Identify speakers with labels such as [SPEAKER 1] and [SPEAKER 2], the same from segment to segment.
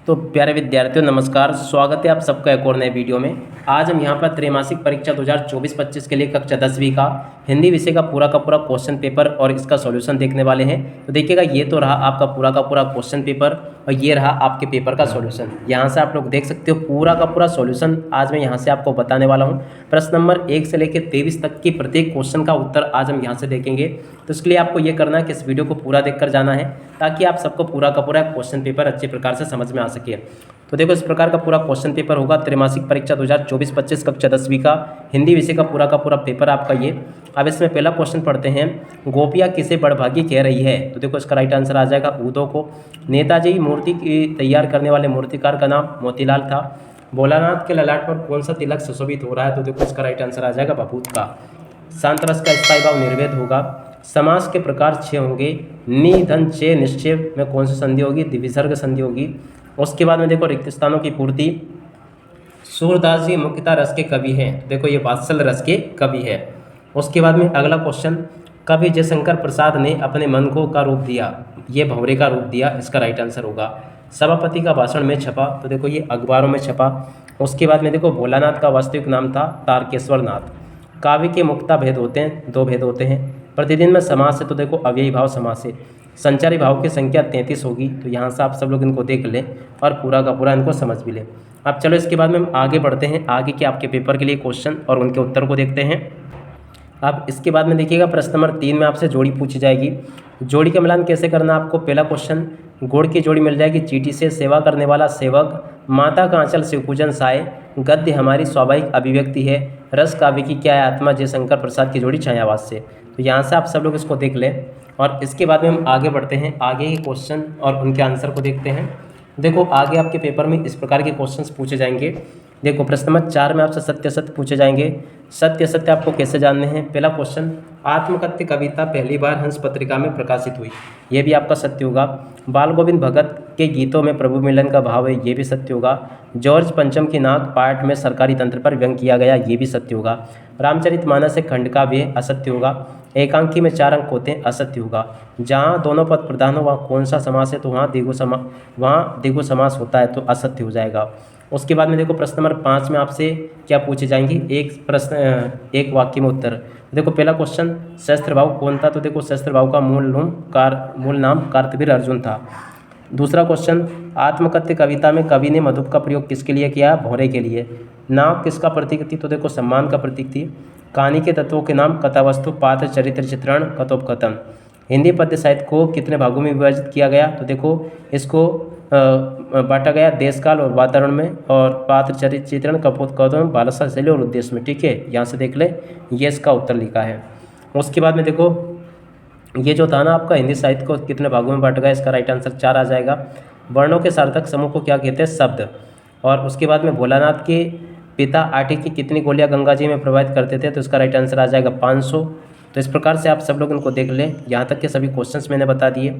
[SPEAKER 1] तो प्यारे विद्यार्थियों नमस्कार, स्वागत है आप सबका एक और नए वीडियो में। आज हम यहाँ पर त्रैमासिक परीक्षा 2024-25 के लिए कक्षा 10वीं का हिंदी विषय का पूरा क्वेश्चन पेपर और इसका सॉल्यूशन देखने वाले हैं। तो देखिएगा, ये तो रहा आपका पूरा क्वेश्चन पेपर और ये रहा आपके पेपर का सॉल्यूशन। यहाँ से आप लोग देख सकते हो पूरा सॉल्यूशन आज मैं यहाँ से आपको बताने वाला हूँ। प्रश्न नंबर 1 से लेकर 23 तक की प्रत्येक क्वेश्चन का उत्तर आज हम यहाँ से देखेंगे। तो इसके लिए आपको ये करना है कि इस वीडियो को पूरा देखकर जाना है ताकि आप सबको पूरा क्वेश्चन पेपर अच्छे प्रकार से समझ में आ सके। तो देखो, इस प्रकार का पूरा क्वेश्चन पेपर होगा त्रैमासिक परीक्षा 2024-25 कक्षा 10वीं का हिंदी विषय का पूरा पेपर आपका ये। अब इसमें पहला क्वेश्चन पढ़ते हैं, गोपियाँ किसे बड़भागी कह रही है। तो देखो, इसका राइट आंसर आ जाएगा उदो को। नेताजी मूर्ति की तैयार करने वाले मूर्तिकार का नाम मोतीलाल था। भोलानाथ के ललाट पर कौन सा तिलक सुशोभित हो रहा है। तो देखो, इसका राइट आंसर आ जाएगा बभूत का। शांत रस का स्थायी भाव निर्वेद होगा। समास के प्रकार 6 होंगे। नि धन चे निश्चय में कौन सी संधि होगी, द्विसर्ग संधि होगी। उसके बाद में देखो, रिक्त स्थानों की पूर्ति। सूरदास जी मुख्यतः रस के कवि हैं। देखो, ये वात्सल रस के कवि है। उसके बाद में अगला क्वेश्चन, कवि जयशंकर प्रसाद ने अपने मन को का रूप दिया, ये भंवरे का रूप दिया। इसका राइट आंसर होगा। सभापति का भाषण में छपा, तो देखो ये अखबारों में छपा। उसके बाद में देखो, भोलानाथ का वास्तविक नाम था तारकेश्वर नाथ। काव्य के मुख्यतः भेद होते हैं, 2 भेद होते हैं। प्रतिदिन में समास है, तो देखो अव्ययी भाव समास है। संचारी भाव की संख्या 33 होगी। तो यहाँ से आप सब लोग इनको देख लें और पूरा इनको समझ भी लें। अब चलो, इसके बाद में हम आगे बढ़ते हैं, आगे के आपके पेपर के लिए क्वेश्चन और उनके उत्तर को देखते हैं। अब इसके बाद में देखिएगा, प्रश्न नंबर 3 में आपसे जोड़ी पूछी जाएगी। जोड़ी का मिलान कैसे करना आपको। पहला क्वेश्चन, गुड़ की जोड़ी मिल जाएगी चींटी से। सेवा करने वाला सेवक, माता का आंचल शिवपूजन साय। गद्य हमारी स्वाभाविक अभिव्यक्ति है। रस काव्य की क्या है आत्मा, जयशंकर प्रसाद की जोड़ी छायावास से। तो यहाँ से आप सब लोग इसको देख लें और इसके बाद में हम आगे बढ़ते हैं, आगे के क्वेश्चन और उनके आंसर को देखते हैं। देखो, आगे आपके पेपर में इस प्रकार के क्वेश्चंस पूछे जाएंगे। देखो, प्रश्न नंबर 4 में आपसे सत्य असत्य पूछे जाएंगे। सत्य असत्य आपको कैसे जानने हैं। पहला क्वेश्चन, आत्मकथ्य कविता पहली बार हंस पत्रिका में प्रकाशित हुई, ये भी आपका सत्य होगा। बाल गोविंद भगत के गीतों में प्रभु मिलन का भाव है, ये भी सत्य होगा। जॉर्ज पंचम की नाक पाठ में सरकारी तंत्र पर व्यंग किया गया, ये भी सत्य होगा। रामचरितमानस से खंड का भी असत्य होगा। एकांकी में 4 अंक होते हैं, असत्य होगा। जहाँ दोनों पद प्रधान हो वहाँ कौन सा समास है, तो वहाँ द्विगु समास होता है, तो असत्य हो जाएगा। उसके बाद में देखो, प्रश्न नंबर 5 में आपसे क्या पूछे जाएंगी, एक वाक्य में उत्तर। देखो, पहला क्वेश्चन, शस्त्र भाव कौन था। तो देखो, शस्त्र भाव का मूल नाम कार्तवीर अर्जुन था। दूसरा क्वेश्चन, आत्मकथ्य कविता में कवि ने मधुप का प्रयोग किसके लिए किया, भौरे के लिए। नाव किसका प्रतीक थी। तो देखो, सम्मान का प्रतीक थी। कहानी के तत्वों के नाम, कथावस्तु, पात्र, चरित्र चित्रण, कथोपकथन। हिंदी पद्य साहित्य को कितने भागों में विभाजित किया गया। तो देखो, इसको बांटा गया देशकाल और वातावरण में, और पात्र, चरित्र चित्रण, कथोपकथन, भाषा शैली और उद्देश्य में। ठीक है, यहाँ से देख ले, ये इसका उत्तर लिखा है। उसके बाद में देखो, ये जो था ना आपका, हिंदी साहित्य को कितने भागों में बांटा गया, इसका राइट आंसर 4 आ जाएगा। वर्णों के सार्थक समूह को क्या कहते हैं, शब्द। और उसके बाद में भोलानाथ के पिता आटे की कितनी गोलियां गंगा जी में प्रवाहित करते थे। तो इसका राइट आंसर आ जाएगा 500। तो इस प्रकार से आप सब लोग इनको देख लें। यहाँ तक के सभी क्वेश्चंस मैंने बता दिए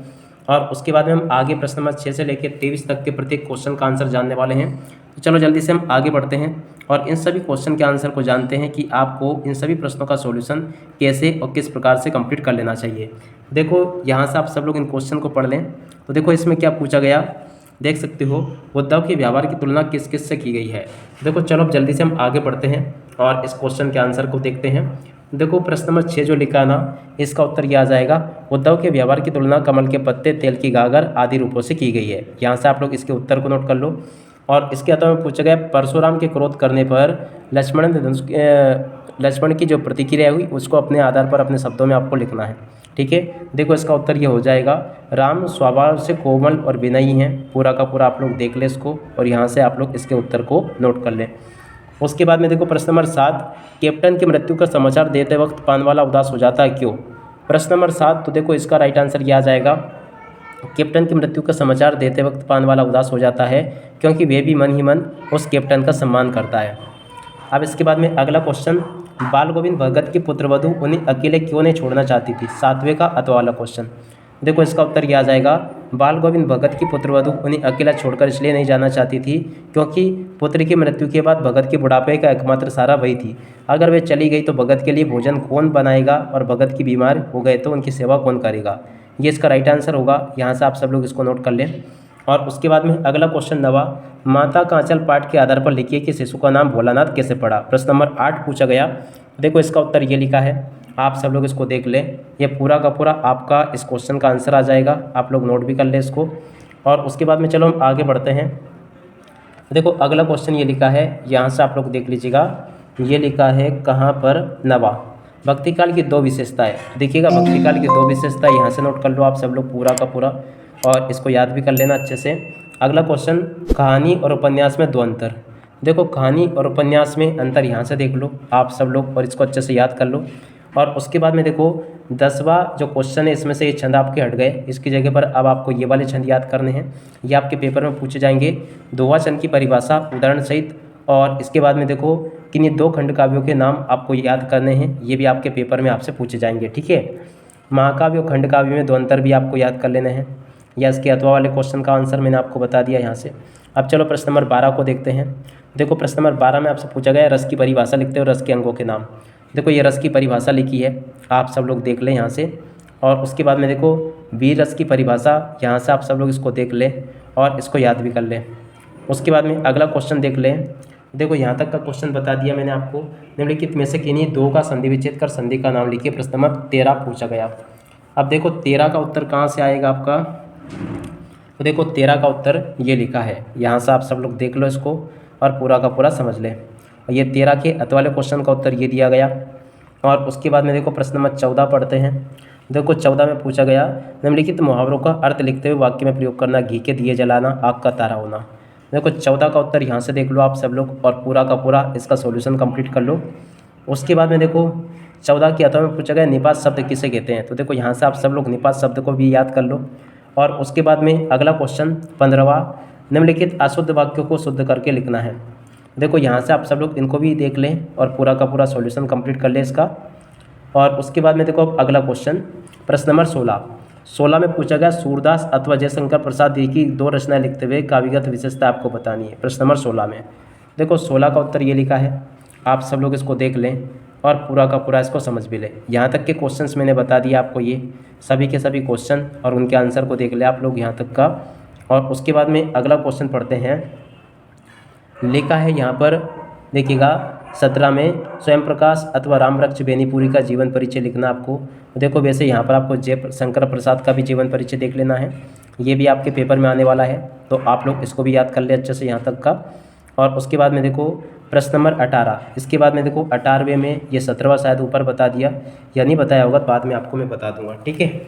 [SPEAKER 1] और उसके बाद में हम आगे प्रश्न नंबर 6 से लेकर 23 तक के प्रत्येक क्वेश्चन का आंसर जानने वाले हैं। तो चलो जल्दी से हम आगे बढ़ते हैं और इन सभी क्वेश्चन के आंसर को जानते हैं कि आपको इन सभी प्रश्नों का सॉल्यूशन कैसे और किस प्रकार से कंप्लीट कर लेना चाहिए। देखो, यहाँ से आप सब लोग इन क्वेश्चन को पढ़ लें। तो देखो, इसमें क्या पूछा गया, देख सकते हो, उद्धव के व्यवहार की तुलना किस किस से की गई है। देखो, चलो अब जल्दी से हम आगे बढ़ते हैं और इस क्वेश्चन के आंसर को देखते हैं। देखो, प्रश्न नंबर 6 जो लिखा ना, इसका उत्तर यह आ जाएगा, उद्धव के व्यवहार की तुलना कमल के पत्ते, तेल की गागर आदि रूपों से की गई है। यहाँ से आप लोग इसके उत्तर को नोट कर लो। और इसके अलावा में पूछा गया, परशुराम के क्रोध करने पर लक्ष्मण की जो प्रतिक्रिया हुई उसको अपने आधार पर अपने शब्दों में आपको लिखना है। ठीक है, देखो, इसका उत्तर ये हो जाएगा, राम स्वभाव से कोमल और विनयी हैं। पूरा आप लोग देख लें इसको और यहाँ से आप लोग इसके उत्तर को नोट कर लें। उसके बाद में देखो, प्रश्न नंबर 7, कैप्टन की मृत्यु का समाचार देते वक्त पानवाला उदास हो जाता है, क्यों। प्रश्न नंबर 7, तो देखो, इसका राइट आंसर यह आ जाएगा, कैप्टन की मृत्यु का समाचार देते वक्त पानवाला उदास हो जाता है क्योंकि वे भी मन ही मन उस कैप्टन का सम्मान करता है। अब इसके बाद में अगला क्वेश्चन, बाल गोविंद भगत की पुत्रवधू उन्हें अकेले क्यों नहीं छोड़ना चाहती थी। 7वें का अतः वाला क्वेश्चन। देखो, इसका उत्तर यह आ जाएगा, बाल गोविंद भगत की पुत्रवधू उन्हें अकेला छोड़कर इसलिए नहीं जाना चाहती थी क्योंकि पुत्र की मृत्यु के बाद भगत के बुढ़ापे का एकमात्र सहारा वही थी। अगर वे चली गई तो भगत के लिए भोजन कौन बनाएगा और भगत की बीमार हो गए तो उनकी सेवा कौन करेगा। ये इसका राइट आंसर होगा। यहाँ से आप सब लोग इसको नोट कर लें। और उसके बाद में अगला क्वेश्चन नवा, माता कांचल पाठ के आधार पर लिखिए कि शिशु का नाम भोलानाथ कैसे पड़ा। प्रश्न नंबर 8 पूछा गया। देखो इसका उत्तर ये लिखा है, आप सब लोग इसको देख लें, ये पूरा का पूरा आपका इस क्वेश्चन का आंसर आ जाएगा, आप लोग नोट भी कर लें इसको। और उसके बाद में चलो हम आगे बढ़ते हैं। देखो अगला क्वेश्चन ये लिखा है, यहाँ से आप लोग देख लीजिएगा, ये लिखा है कहाँ पर नवा, भक्ति काल की 2 विशेषताएं। देखिएगा भक्ति काल की 2 विशेषताएं यहाँ से नोट कर लो आप सब लोग पूरा का पूरा, और इसको याद भी कर लेना अच्छे से। अगला क्वेश्चन, कहानी और उपन्यास में 2 अंतर। देखो कहानी और उपन्यास में अंतर यहाँ से देख लो आप सब लोग, और इसको अच्छे से याद कर लो। और उसके बाद में देखो 10वां जो क्वेश्चन है, इसमें से ये छंद आपके हट गए, इसकी जगह पर अब आपको ये वाले छंद याद करने हैं, ये आपके पेपर में पूछे जाएंगे। दोहा छंद की परिभाषा उदाहरण सहित, और इसके बाद में देखो किन्हीं 2 खंड काव्यों के नाम आपको याद करने हैं, ये भी आपके पेपर में आपसे पूछे जाएंगे, ठीक है। महाकाव्य और खंड काव्य में 2 अंतर भी आपको याद कर लेने हैं, या इसके अथवा वाले क्वेश्चन का आंसर मैंने आपको बता दिया यहाँ से। अब चलो प्रश्न नंबर 12 को देखते हैं। देखो प्रश्न नंबर 12 में आपसे पूछा गया रस की परिभाषा लिखते हो, रस के अंगों के नाम। देखो ये रस की परिभाषा लिखी है, आप सब लोग देख लें यहाँ से। और उसके बाद में देखो वीर रस की परिभाषा, यहाँ से आप सब लोग इसको देख लें और इसको याद भी कर लें। उसके बाद में अगला क्वेश्चन देख लें। देखो यहाँ तक का क्वेश्चन बता दिया मैंने आपको, निम्नलिखित में से किन्हीं 2 का संधि विच्छेद कर संधि का नाम लिखिए। प्रश्न नंबर 13 पूछा गया। अब देखो 13 का उत्तर कहाँ से आएगा आपका, तो देखो 13 का उत्तर ये लिखा है, यहाँ से आप सब लोग देख लो इसको और पूरा का पूरा समझ लें। ये 13 के अत वाले क्वेश्चन का उत्तर ये दिया गया। और उसके बाद में देखो प्रश्न नंबर 14 पढ़ते हैं। देखो 14 में पूछा गया, निम्नलिखित मुहावरों का अर्थ लिखते हुए वाक्य में प्रयोग करना, घी के दिए जलाना, आग का तारा होना। देखो 14 का उत्तर यहाँ से देख लो आप सब लोग, और पूरा का पूरा इसका सॉल्यूशन कंप्लीट कर लो। उसके बाद में देखो 14 के अथवा में पूछा गया निपात शब्द किसे कहते हैं, तो देखो यहाँ से आप सब लोग निपात शब्द को भी याद कर लो। और उसके बाद में अगला क्वेश्चन 15वां, निम्नलिखित अशुद्ध वाक्यों को शुद्ध करके लिखना है। देखो यहाँ से आप सब लोग इनको भी देख लें और पूरा का पूरा सॉल्यूशन कंप्लीट कर लें इसका। और उसके बाद में देखो अगला क्वेश्चन प्रश्न नंबर 16 में पूछा गया सूरदास अथवा जयशंकर प्रसाद जी की 2 रचनाएं लिखते हुए काव्यगत विशेषता आपको बतानी है। प्रश्न नंबर 16 में देखो 16 का उत्तर ये लिखा है, आप सब लोग इसको देख लें और पूरा का पूरा इसको समझ भी लें। यहाँ तक के क्वेश्चंस मैंने बता दिया आपको, ये सभी के सभी क्वेश्चन और उनके आंसर को देख लें आप लोग यहाँ तक का। और उसके बाद में अगला क्वेश्चन पढ़ते हैं। लिखा है यहाँ पर देखिएगा 17 में स्वयं प्रकाश अथवा रामवृक्ष बेनीपुरी का जीवन परिचय लिखना आपको। देखो वैसे यहाँ पर आपको जयशंकर प्रसाद का भी जीवन परिचय देख लेना है, ये भी आपके पेपर में आने वाला है, तो आप लोग इसको भी याद कर ले अच्छे से यहाँ तक का। और उसके बाद में देखो प्रश्न नंबर 18, इसके बाद में देखो 18वें में ये 17वां शायद ऊपर बता दिया या नहीं बताया होगा, बाद में आपको मैं बता दूंगा, ठीक है।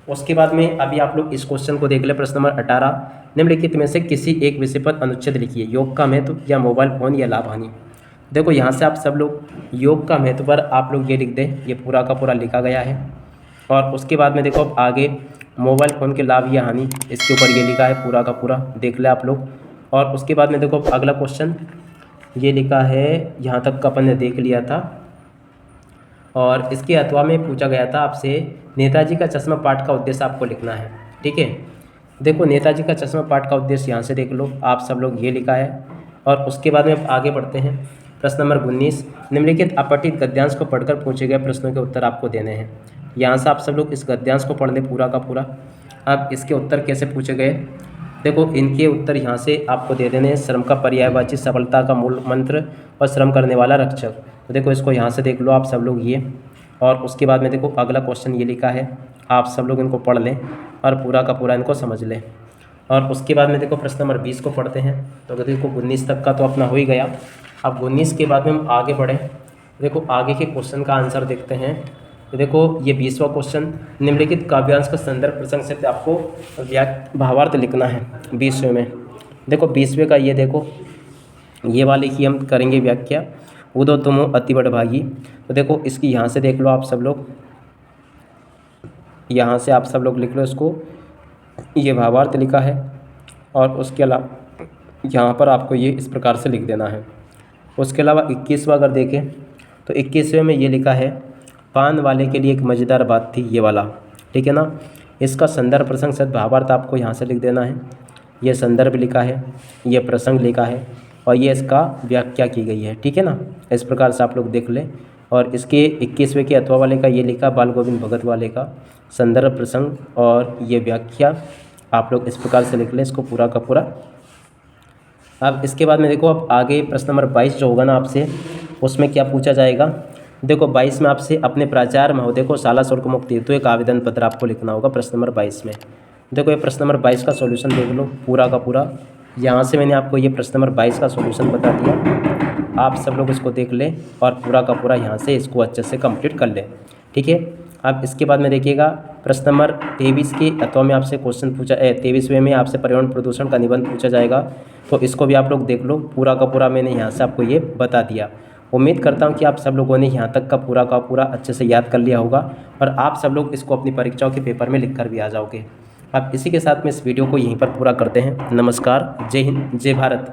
[SPEAKER 1] उसके बाद में अभी आप लोग इस क्वेश्चन को देख ले। प्रश्न नंबर 18, निम्नलिखित में से किसी एक विषय पर अनुच्छेद लिखिए, योग का महत्व या मोबाइल फ़ोन या लाभ हानि। देखो यहाँ से आप सब लोग योग का महत्व पर आप लोग ये लिख दें, ये पूरा का पूरा लिखा गया है। और उसके बाद में देखो आगे मोबाइल फ़ोन के लाभ या हानि, इसके ऊपर ये लिखा है, पूरा का पूरा देख ले आप लोग। और उसके बाद में देखो अगला क्वेश्चन ये लिखा है, यहाँ तक का अपन ने देख लिया था। और इसके अथवा में पूछा गया था आपसे नेताजी का चश्मा पाठ का उद्देश्य आपको लिखना है, ठीक है। देखो नेताजी का चश्मा पाठ का उद्देश्य यहाँ से देख लो आप सब लोग, ये लिखा है। और उसके बाद में अब आगे बढ़ते हैं। प्रश्न नंबर 19, निम्नलिखित अपठित गद्यांश को पढ़कर पूछे गए प्रश्नों के उत्तर आपको देने हैं। यहाँ से आप सब लोग इस गद्यांश को पढ़ लें पूरा का पूरा। अब इसके उत्तर कैसे पूछे गए, देखो इनके उत्तर यहाँ से आपको दे देने हैं। श्रम का पर्यायवाची सफलता का मूल मंत्र और श्रम करने वाला रक्षक, तो देखो इसको यहाँ से देख लो आप सब लोग ये। और उसके बाद में देखो अगला क्वेश्चन ये लिखा है, आप सब लोग इनको पढ़ लें और पूरा का पूरा इनको समझ लें। और उसके बाद में देखो प्रश्न नंबर 20 को पढ़ते हैं। तो देखो 19 तक का तो अपना हो ही गया। अब 19 के बाद में हम आगे बढ़ें, देखो आगे के क्वेश्चन का आंसर देखते हैं। तो देखो ये 20वां क्वेश्चन, निम्नलिखित काव्यांश का संदर्भ प्रसंग से आपको भावार्थ लिखना है 20वें में। देखो 20वें का ये देखो, ये वाले की हम करेंगे व्याख्या, उदो तुमो अति बड़भागी। तो देखो इसकी यहाँ से देख लो आप सब लोग, यहाँ से आप सब लोग लिख लो इसको, ये भावार्थ लिखा है। और उसके अलावा यहाँ पर आपको ये इस प्रकार से लिख देना है। उसके अलावा 21वां अगर देखें तो 21वें में ये लिखा है, पान वाले के लिए एक मज़ेदार बात थी, ये वाला, ठीक है ना। इसका संदर्भ प्रसंग सद भावार्थ आपको यहाँ से लिख देना है। ये संदर्भ लिखा है, ये प्रसंग लिखा है और ये इसका व्याख्या की गई है, ठीक है ना। इस प्रकार से आप लोग देख लें। और इसके 21वें के अथवा वाले का ये लिखा, बाल गोविंद भगत वाले का संदर्भ प्रसंग और ये व्याख्या आप लोग इस प्रकार से लिख लें इसको पूरा का पूरा। अब इसके बाद में देखो, अब आगे प्रश्न नंबर 22 जो होगा ना आपसे, उसमें क्या पूछा जाएगा। देखो 22 में आपसे अपने प्राचार्य महोदय को शाला शुल्क मुक्त हेतु एक आवेदन पत्र आपको लिखना होगा प्रश्न नंबर 22 में। देखो ये प्रश्न नंबर 22 का सॉल्यूशन देख लो पूरा का पूरा। यहाँ से मैंने आपको ये प्रश्न नंबर 22 का सॉल्यूशन बता दिया, आप सब लोग इसको देख लें और पूरा का पूरा यहाँ से इसको अच्छे से कंप्लीट कर लें, ठीक है। अब इसके बाद में देखिएगा प्रश्न नंबर 23 के अथवा में आपसे क्वेश्चन पूछा 23वें में आपसे पर्यावरण प्रदूषण का निबंध पूछा जाएगा, तो इसको भी आप लोग देख लो पूरा का पूरा। मैंने यहाँ से आपको ये बता दिया। उम्मीद करता हूँ कि आप सब लोगों ने यहाँ तक का पूरा अच्छे से याद कर लिया होगा और आप सब लोग इसको अपनी परीक्षाओं के पेपर में लिख कर भी आ जाओगे। अब इसी के साथ में इस वीडियो को यहीं पर पूरा करते हैं। नमस्कार, जय हिंद, जय भारत।